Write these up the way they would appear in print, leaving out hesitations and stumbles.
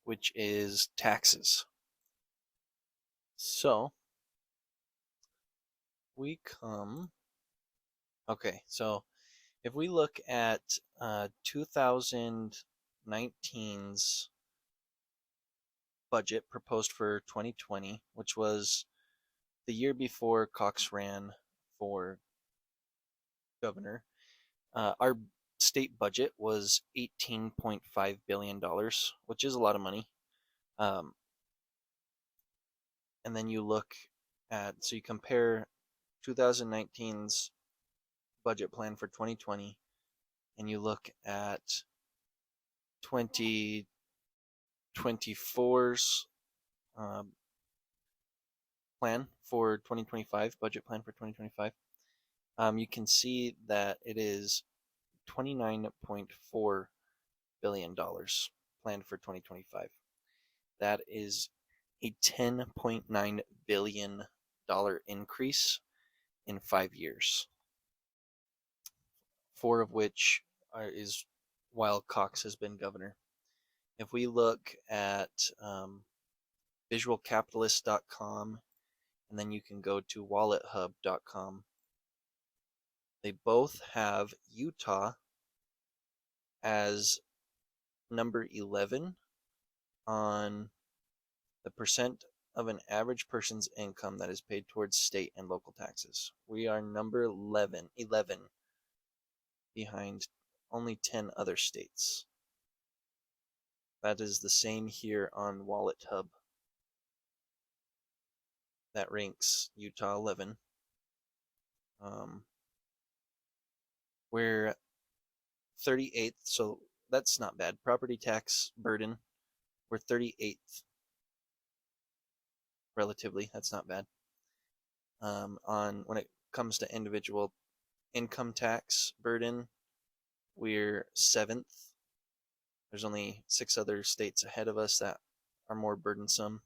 which is taxes. So we come, okay, so if we look at 2019's budget proposed for 2020, which was the year before Cox ran for governor, our state budget was $18.5 billion, which is a lot of money. Um, and then you look at, so you compare 2019's budget plan for 2020, and you look at 2024's plan for 2025, budget plan for 2025, you can see that it is $29.4 billion planned for 2025. That is a $10.9 billion increase in 5 years, four of which is while Cox has been governor. If we look at visualcapitalist.com, and then you can go to wallethub.com, they both have Utah as number 11 on the percent of an average person's income that is paid towards state and local taxes. We are number 11 behind only 10 other states. That is the same here on Wallet Hub. That ranks Utah 11. We're 38th, so that's not bad. Property tax burden, we're 38th. Relatively, that's not bad. On when it comes to individual income tax burden, we're 7th. There's only 6 other states ahead of us that are more burdensome.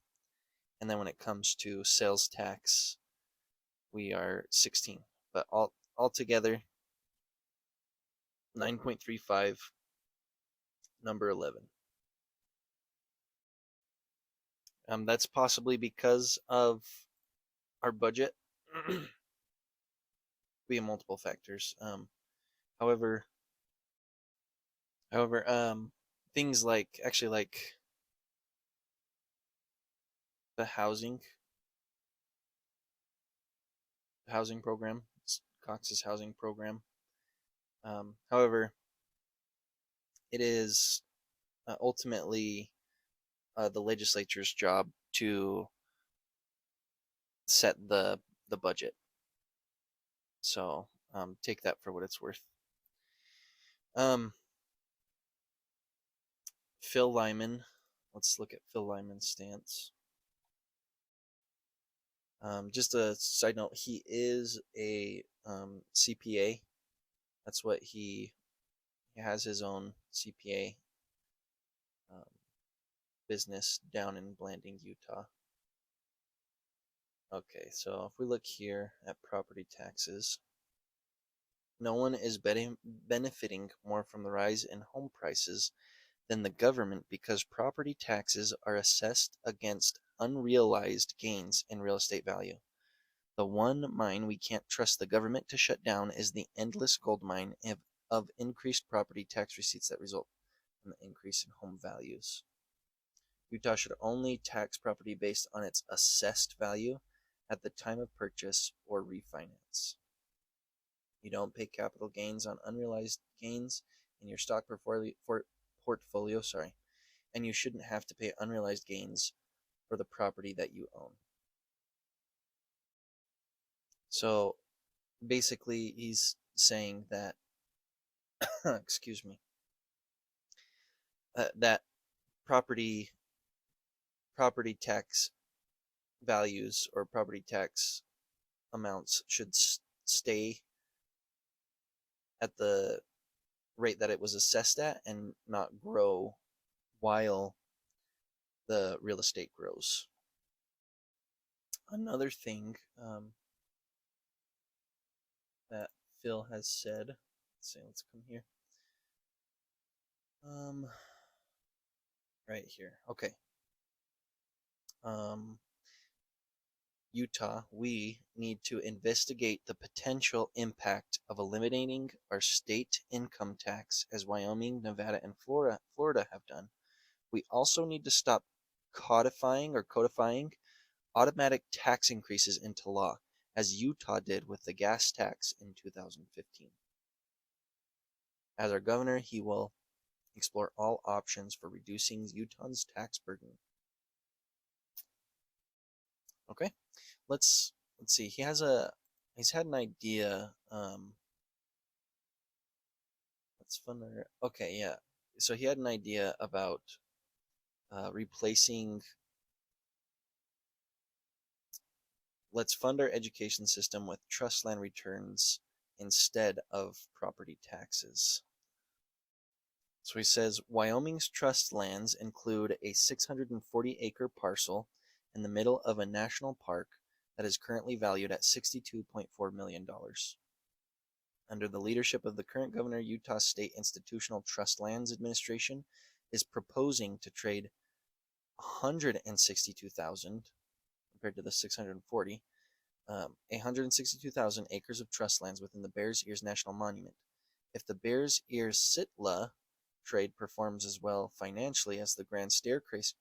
And then when it comes to sales tax, we are 16. But altogether, 9.35, number 11. That's possibly because of our budget. Be multiple factors. However, things like the housing program, Cox's housing program. However, it is ultimately the legislature's job to set the budget. So take that for what it's worth. Phil Lyman. Let's look at Phil Lyman's stance. Just a side note, he is a CPA. That's what he has his own CPA business down in Blanding, Utah. Okay, so if we look here at property taxes, no one is benefiting more from the rise in home prices than the government because property taxes are assessed against unrealized gains in real estate value. The one mine we can't trust the government to shut down is the endless gold mine of increased property tax receipts that result from the increase in home values. Utah should only tax property based on its assessed value at the time of purchase or refinance. You don't pay capital gains on unrealized gains in your stock portfolio, and you shouldn't have to pay unrealized gains for the property that you own. So basically, he's saying that, excuse me, that property tax values or property tax amounts should stay at the rate that it was assessed at and not grow while the real estate grows. Another thing that Phil has said, let's come here. right here. Okay. Um, Utah, we need to investigate the potential impact of eliminating our state income tax as Wyoming, Nevada, and Florida have done. We also need to stop codifying automatic tax increases into law, as Utah did with the gas tax in 2015. As our governor, he will explore all options for reducing Utah's tax burden. Okay, let's see. He's had an idea. Let's fund our. Okay, yeah. So he had an idea about replacing. Let's fund our education system with trust land returns instead of property taxes. So he says Wyoming's trust lands include a 640-acre parcel in the middle of a national park that is currently valued at $62.4 million. Under the leadership of the current governor, Utah State Institutional Trust Lands Administration is proposing to trade 162,000 compared to the 640, 162,000 acres of trust lands within the Bears Ears National Monument. If the Bears Ears Sitla trade performs as well financially as the Grand Staircase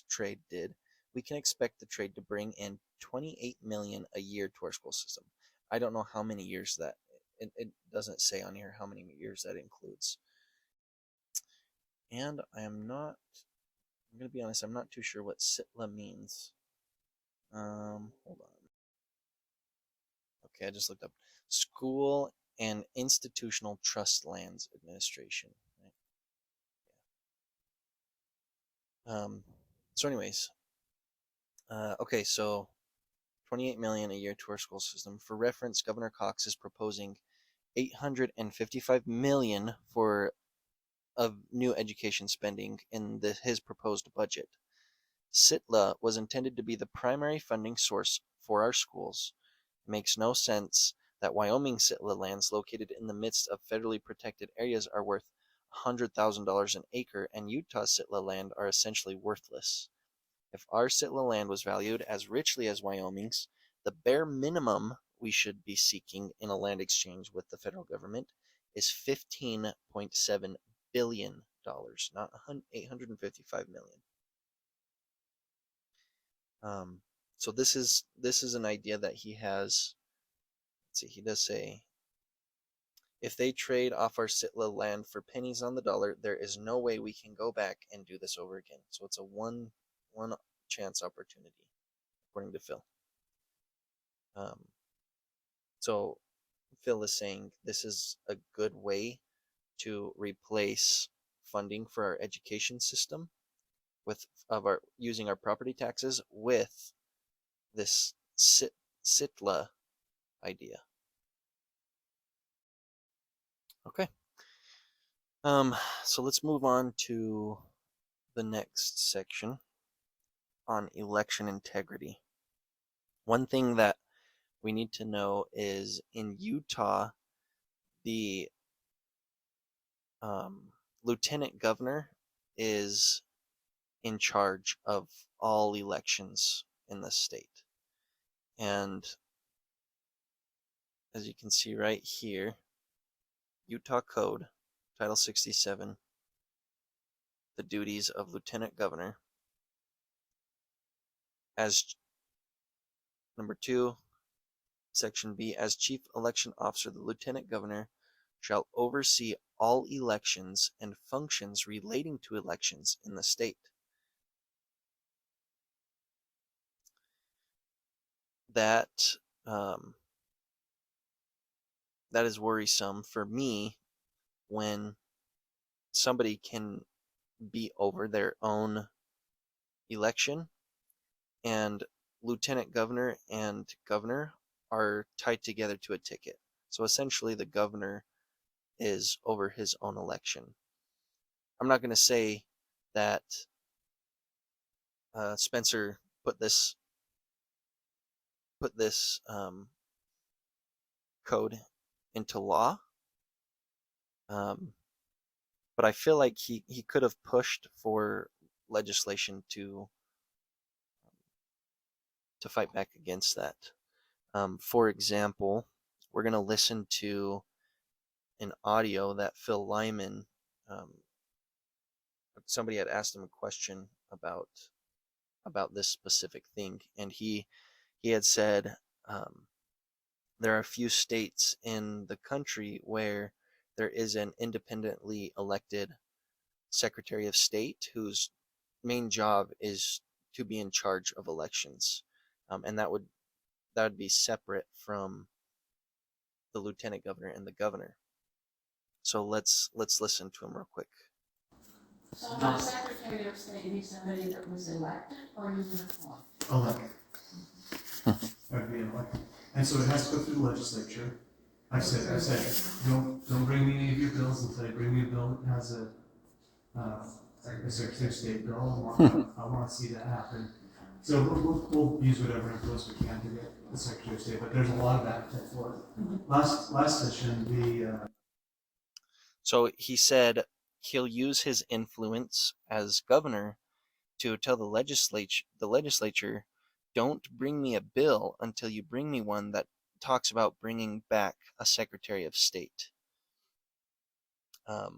trade did, we can expect the trade to bring in 28 million a year to our school system. I don't know how many years that it doesn't say on here how many years that includes. And I'm going to be honest, I'm not too sure what Sitla means. Hold on. Okay, I just looked up School and Institutional Trust Lands Administration. Right? So anyways, okay, so 28 million a year to our school system. For reference, Governor Cox is proposing 855 million for of new education spending in his proposed budget. Sitla was intended to be the primary funding source for our schools. It makes no sense that Wyoming Sitla lands located in the midst of federally protected areas are worth $100,000 an acre, and Utah Sitla land are essentially worthless. If our Sitla land was valued as richly as Wyoming's, the bare minimum we should be seeking in a land exchange with the federal government is $15.7 billion, not 855 million. So this is an idea that he has. Let's see, he does say, if they trade off our Sitla land for pennies on the dollar, there is no way we can go back and do this over again. So it's a one chance opportunity, according to Phil. So Phil is saying this is a good way to replace funding for our education system with of our using our property taxes with this Sitla idea. Okay. So let's move on to the next section on election integrity. One thing that we need to know is in Utah, the lieutenant governor is in charge of all elections in the state. And as you can see right here, Utah Code, Title 67, the duties of Lieutenant Governor. As number 2, Section B, as Chief Election Officer, the Lieutenant Governor shall oversee all elections and functions relating to elections in the state. That that is worrisome for me when somebody can be over their own election and lieutenant governor and governor are tied together to a ticket. So essentially the governor is over his own election. I'm not going to say that Spencer put this code into law, but I feel like he could have pushed for legislation to fight back against that. For example, we're going to listen to an audio that Phil Lyman, somebody had asked him a question about this specific thing, and he had said there are a few states in the country where there is an independently elected Secretary of State whose main job is to be in charge of elections, and that would be separate from the lieutenant governor and the governor. So let's listen to him real quick. So the Secretary of State needs somebody that was elected or uniform? Elected. That'd be elected. And so it has to go through the legislature. I said, don't bring me any of your bills until you bring me a bill that has a Secretary of State bill. I want to see that happen. So we'll use whatever influence we can to get the Secretary of State, but there's a lot of appetite for it. Last session, So he said he'll use his influence as governor to tell the legislature, don't bring me a bill until you bring me one that talks about bringing back a Secretary of State. I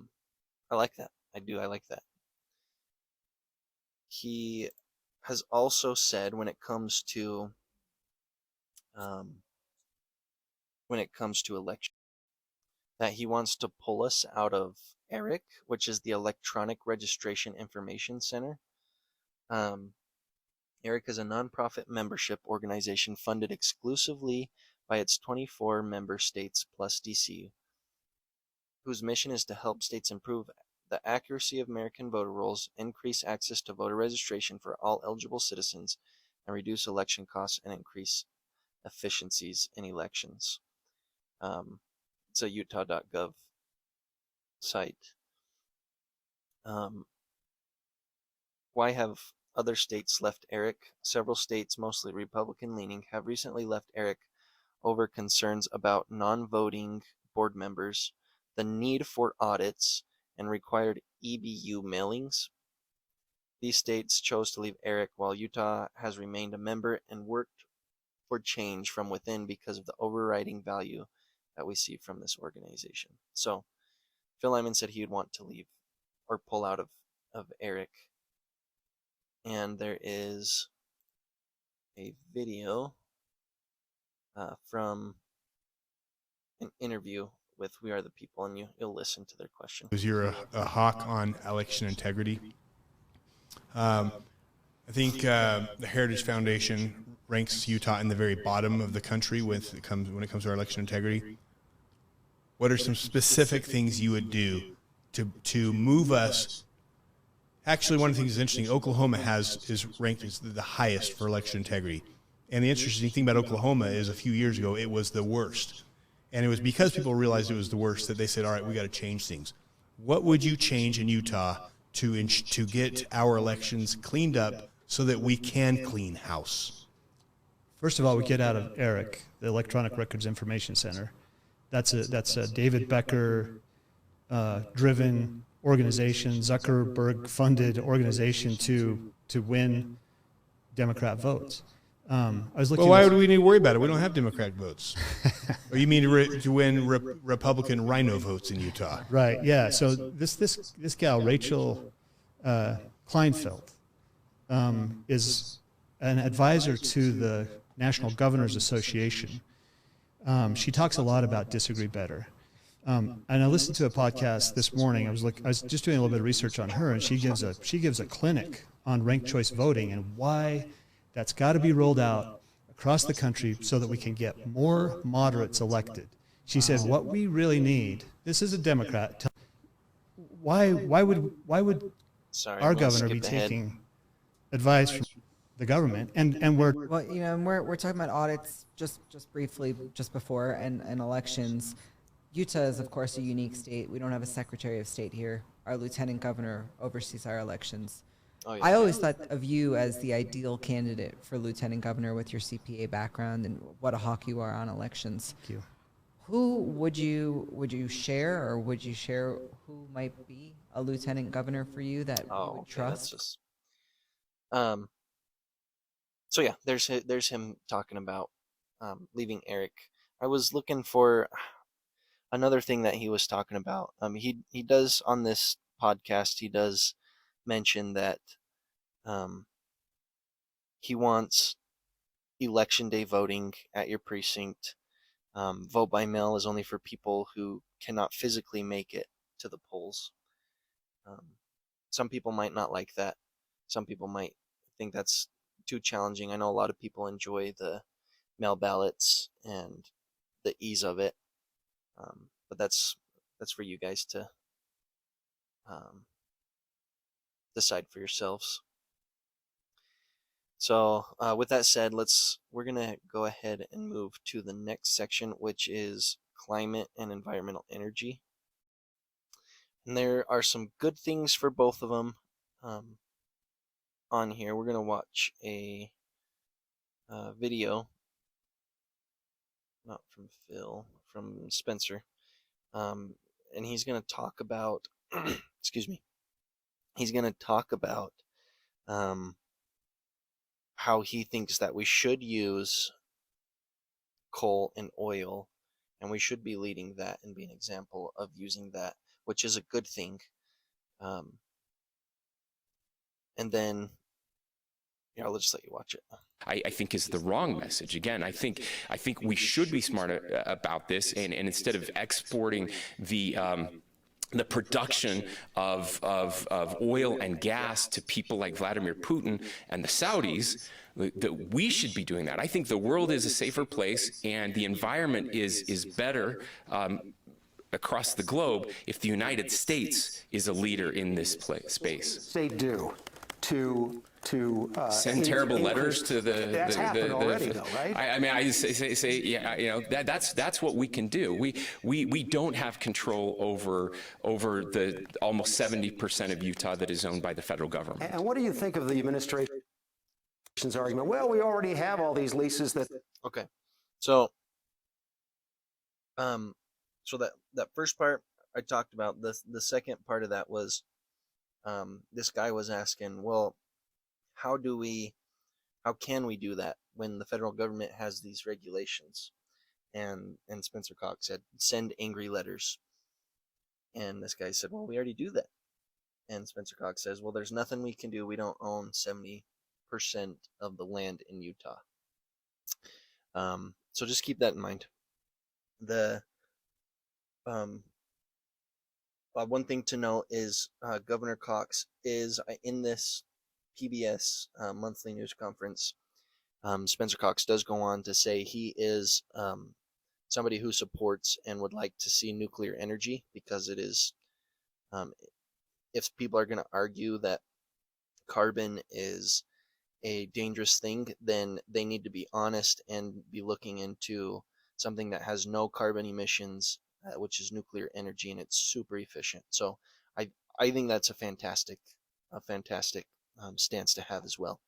like that. I like that. He has also said when it comes to election that he wants to pull us out of ERIC, which is the Electronic Registration Information Center. ERIC is a nonprofit membership organization funded exclusively by its 24 member states plus DC, whose mission is to help states improve the accuracy of American voter rolls, increase access to voter registration for all eligible citizens, and reduce election costs and increase efficiencies in elections. It's a utah.gov site. Why have other states left ERIC? Several states, mostly Republican-leaning, have recently left ERIC over concerns about non-voting board members, the need for audits, and required EBU mailings. These states chose to leave ERIC while Utah has remained a member and worked for change from within because of the overriding value that we see from this organization. So Phil Lyman said he would want to leave or pull out of ERIC. And there is a video from an interview with We Are the People, and you'll listen to their question. You're a hawk on election integrity. I think the Heritage Foundation ranks Utah in the very bottom of the country when it comes to our election integrity. What are some specific things you would do to move us? Actually, one of the things that's interesting, Oklahoma is ranked as the highest for election integrity. And the interesting thing about Oklahoma is a few years ago, it was the worst. And it was because people realized it was the worst that they said, all right, we got to change things. What would you change in Utah to get our elections cleaned up so that we can clean house? First of all, we get out of ERIC, the Electronic Records Information Center. That's a David Becker driven organization, Zuckerberg-funded organization to win Democrat votes. I was looking. Well, why would we need to worry about it? We don't have Democrat votes. Or you mean to win Republican rhino votes in Utah? Right. Yeah. So this gal, Rachel Kleinfeld, is an advisor to the National Governors Association. She talks a lot about disagree better. And I listened to a podcast this morning. I was just doing a little bit of research on her, and she gives a clinic on ranked choice voting and why that's got to be rolled out across the country so that we can get more moderates elected. She said, what we really need. This is a Democrat. Why would our governor be taking advice from the government? And we're we're talking about audits just briefly just before and elections. Utah is, of course, a unique state. We don't have a Secretary of State here. Our lieutenant governor oversees our elections. Oh, yeah. I always thought of you as the ideal candidate for lieutenant governor with your CPA background and what a hawk you are on elections. Thank you. Who would you share, or would you share who might be a lieutenant governor for you that you would trust? Um, so yeah, there's him talking about leaving Eric. I was looking for another thing that he was talking about. He does on this podcast. He does mention that um, he wants election day voting at your precinct. Vote by mail is only for people who cannot physically make it to the polls. Um, some people might not like that. Some people might think that's too challenging. I know a lot of people enjoy the mail ballots and the ease of it, but that's for you guys to um, decide for yourselves. So, with that said, we're gonna go ahead and move to the next section, which is climate and environmental energy. And there are some good things for both of them on here. We're gonna watch a video, not from Phil, from Spencer, and he's gonna talk about, excuse me, he's gonna talk about um, how he thinks that we should use coal and oil, and we should be leading that and be an example of using that, which is a good thing. Um, and then, yeah, I'll just let you watch it. I think is the wrong message. Again, I think we should be smart about this, and instead of exporting the production of oil and gas to people like Vladimir Putin and the Saudis, that we should be doing that. I think the world is a safer place, and the environment is better across the globe if the United States is a leader in this space. They do to Send terrible letters to That's happened already, though, right? I mean, I say, yeah, you know, that's what we can do. We don't have control over the almost 70% of Utah that is owned by the federal government. And what do you think of the administration's argument? Well, we already have all these leases that. Okay, so so that first part I talked about. The second part of that was this guy was asking, well, how can we do that when the federal government has these regulations? And Spencer Cox said, send angry letters. And this guy said, well, we already do that. And Spencer Cox says, well, there's nothing we can do. We don't own 70% of the land in Utah. So just keep that in mind. The one thing to note is Governor Cox is in this PBS monthly news conference. Spencer Cox does go on to say he is somebody who supports and would like to see nuclear energy, because it is, if people are going to argue that carbon is a dangerous thing, then they need to be honest and be looking into something that has no carbon emissions, which is nuclear energy, and it's super efficient. So I think that's a fantastic stance to have as well.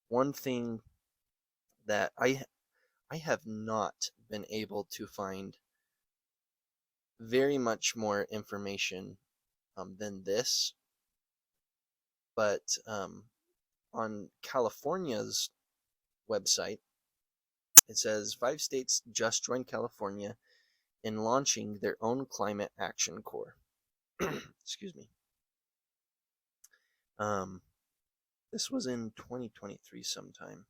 One thing that I have not been able to find very much more information than this, but on California's website, it says 5 states just joined California in launching their own climate action corps. Excuse me. This was in 2023 sometime.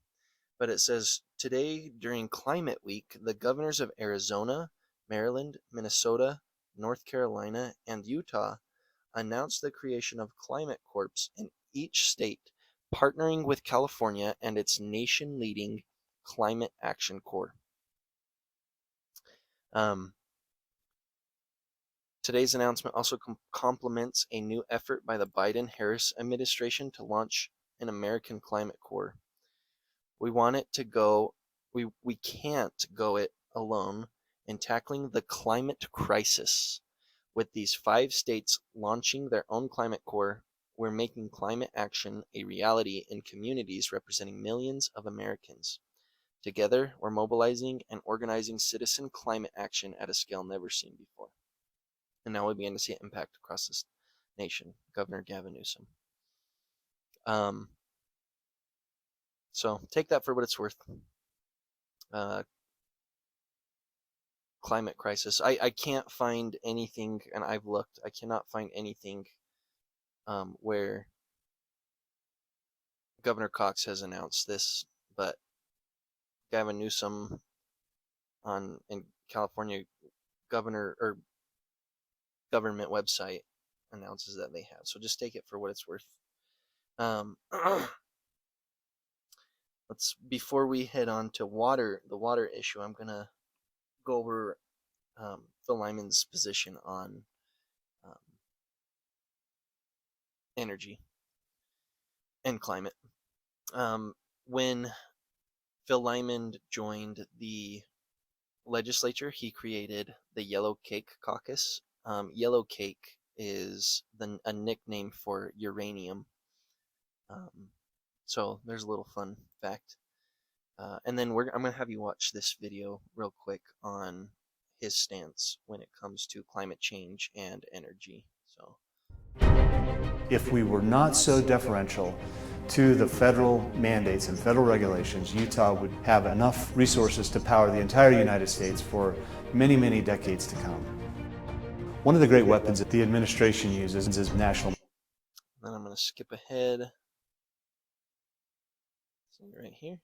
But it says, today during Climate Week, the governors of Arizona, Maryland, Minnesota, North Carolina, and Utah announced the creation of climate corps in each state, partnering with California and its nation-leading Climate Action Corps. Today's announcement also complements a new effort by the Biden-Harris administration to launch an American Climate Corps. We want it to go, we can't go it alone in tackling the climate crisis. With these 5 states launching their own climate corps, we're making climate action a reality in communities representing millions of Americans. Together, we're mobilizing and organizing citizen climate action at a scale never seen before. And now we begin to see it impact across this nation. Governor Gavin Newsom. So take that for what it's worth. Climate crisis. I can't find anything, and I've looked. I cannot find anything where Governor Cox has announced this, but Gavin Newsom in California governor or government website announces that they have. So just take it for what it's worth. Before we head on to the water issue, I'm gonna go over Phil Lyman's position on um, energy and climate. When Phil Lyman joined the legislature, he created the Yellow Cake Caucus. Yellow cake is a nickname for uranium. So there's a little fun fact. And then I'm going to have you watch this video real quick on his stance when it comes to climate change and energy. So, if we were not so deferential to the federal mandates and federal regulations, Utah would have enough resources to power the entire United States for many, many decades to come. One of the great weapons that the administration uses is national. Then I'm going to skip ahead. So right here.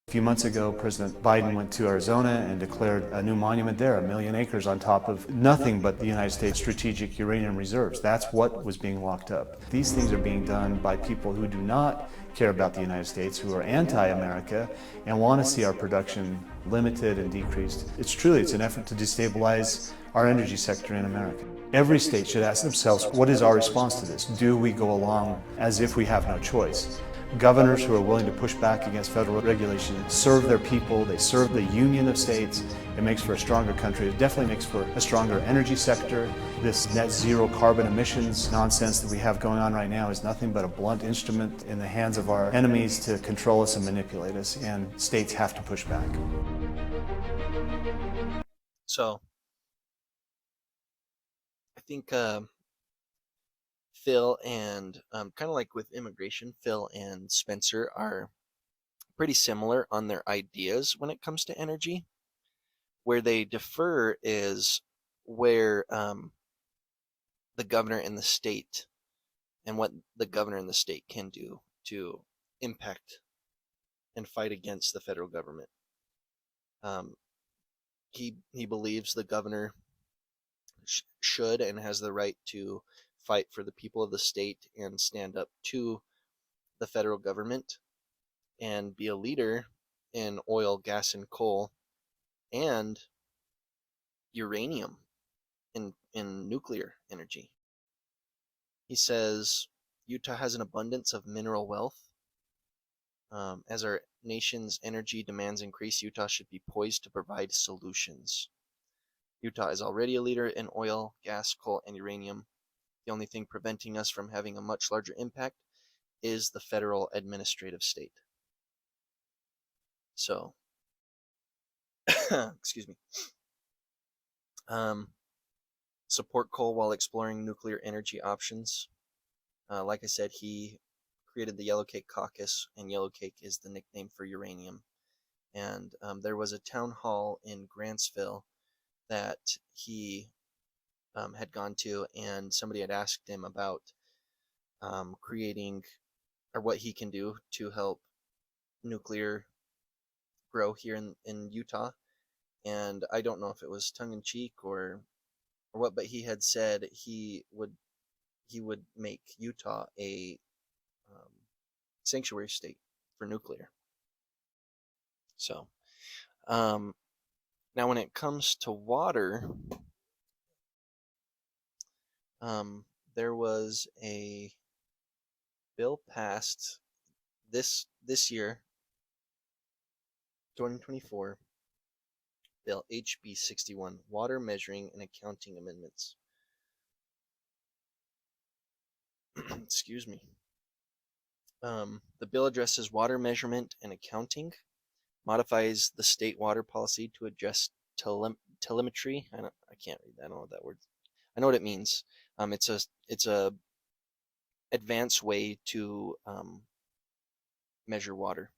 A few months ago, President Biden went to Arizona and declared a new monument there, 1 million acres on top of nothing but the United States strategic uranium reserves. That's what was being locked up. These things are being done by people who do not care about the United States, who are anti-America and want to see our production limited and decreased. It's an effort to destabilize our energy sector in America. Every state should ask themselves, what is our response to this? Do we go along as if we have no choice? Governors who are willing to push back against federal regulation serve their people, they serve the union of states. It makes for a stronger country. It definitely makes for a stronger energy sector. This net zero carbon emissions nonsense that we have going on right now is nothing but a blunt instrument in the hands of our enemies to control us and manipulate us, and states have to push back. So I think Phil and kind of like with immigration, Phil and Spencer are pretty similar on their ideas when it comes to energy. Where they differ is where the governor in the state and what the governor in the state can do to impact and fight against the federal government. He believes the governor should and has the right to fight for the people of the state and stand up to the federal government and be a leader in oil, gas, and coal and uranium in nuclear energy. He says Utah has an abundance of mineral wealth. As our nation's energy demands increase, Utah should be poised to provide solutions. Utah is already a leader in oil, gas, coal, and uranium. The only thing preventing us from having a much larger impact is the federal administrative state. So, excuse me. Support coal while exploring nuclear energy options. Like I said, he created the Yellow Cake Caucus, and Yellow Cake is the nickname for uranium. And there was a town hall in Grantsville that he had gone to, and somebody had asked him about creating or what he can do to help nuclear grow here in Utah. And I don't know if it was tongue-in-cheek or what, but he had said he would make Utah a sanctuary state for nuclear. So now when it comes to water, there was a bill passed this year, 2024, Bill HB 61, Water Measuring and Accounting Amendments. Excuse me. The bill addresses water measurement and accounting, modifies the state water policy to adjust telemetry. I can't read that. I don't know what that word. I know what it means. It's a advanced way to measure water.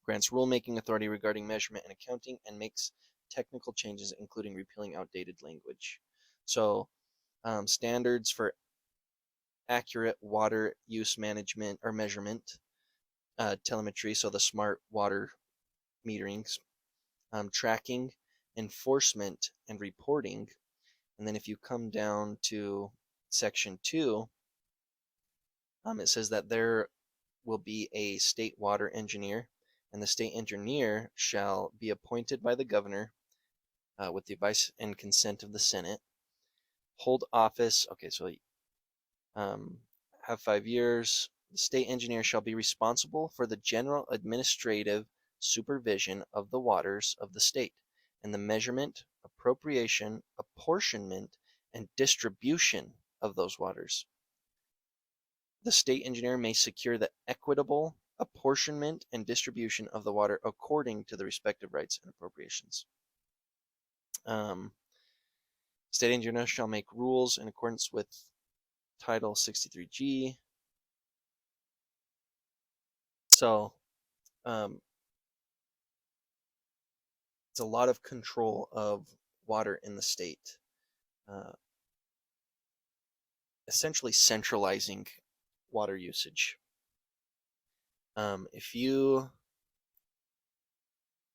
grants rulemaking authority regarding measurement and accounting, and makes technical changes, including repealing outdated language. So, standards for accurate water use management or measurement, telemetry, so the smart water meterings, tracking, enforcement, and reporting. And then if you come down to section 2, it says that there will be a state water engineer, and the state engineer shall be appointed by the governor with the advice and consent of the Senate. Hold office, okay, so have 5 years. The state engineer shall be responsible for the general administrative supervision of the waters of the state and the measurement, appropriation, apportionment, and distribution of those waters. The state engineer may secure the equitable apportionment and distribution of the water according to the respective rights and appropriations. State engineer shall make rules in accordance with Title 63G. So, it's a lot of control of water in the state, essentially centralizing water usage. If you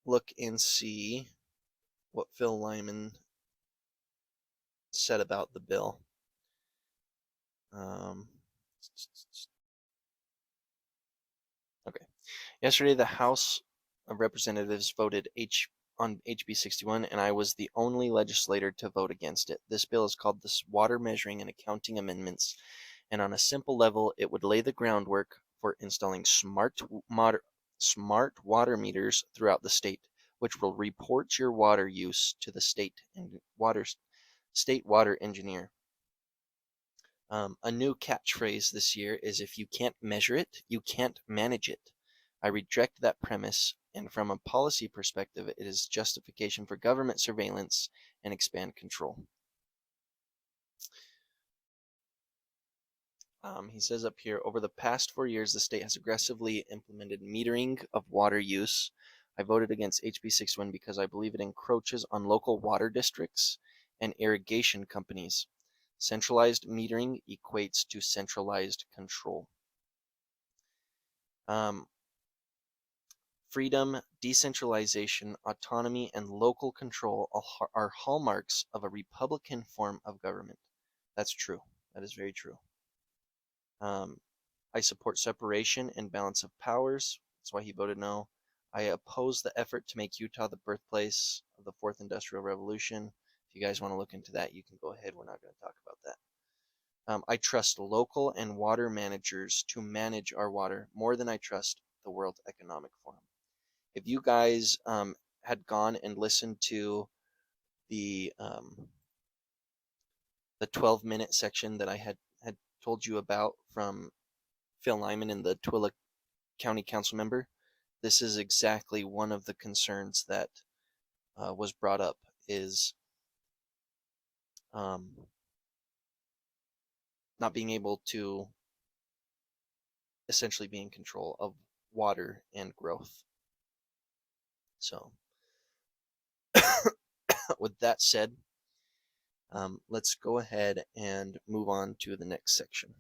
look and see what Phil Lyman said about the bill. Okay. Yesterday, the House of Representatives voted on HB 61, and I was the only legislator to vote against it. This bill is called the Water Measuring and Accounting Amendments, and on a simple level, it would lay the groundwork for installing smart water meters throughout the state, which will report your water use to the state water engineer. A new catchphrase this year is, if you can't measure it, you can't manage it. I reject that premise, and from a policy perspective, it is justification for government surveillance and expand control. He says up here, over the past 4 years, the state has aggressively implemented metering of water use. I voted against HB 61 because I believe it encroaches on local water districts and irrigation companies. Centralized metering equates to centralized control. Freedom, decentralization, autonomy, and local control are hallmarks of a Republican form of government. That's true. That is very true. I support separation and balance of powers. That's why he voted no. I oppose the effort to make Utah the birthplace of the Fourth Industrial Revolution. If you guys want to look into that, you can go ahead. We're not going to talk about that. I trust local and water managers to manage our water more than I trust the World Economic Forum. If you guys had gone and listened to the 12-minute section that I had told you about from Phil Lyman and the Tooele County Council member, this is exactly one of the concerns that was brought up, is not being able to essentially be in control of water and growth. So, with that said, let's go ahead and move on to the next section.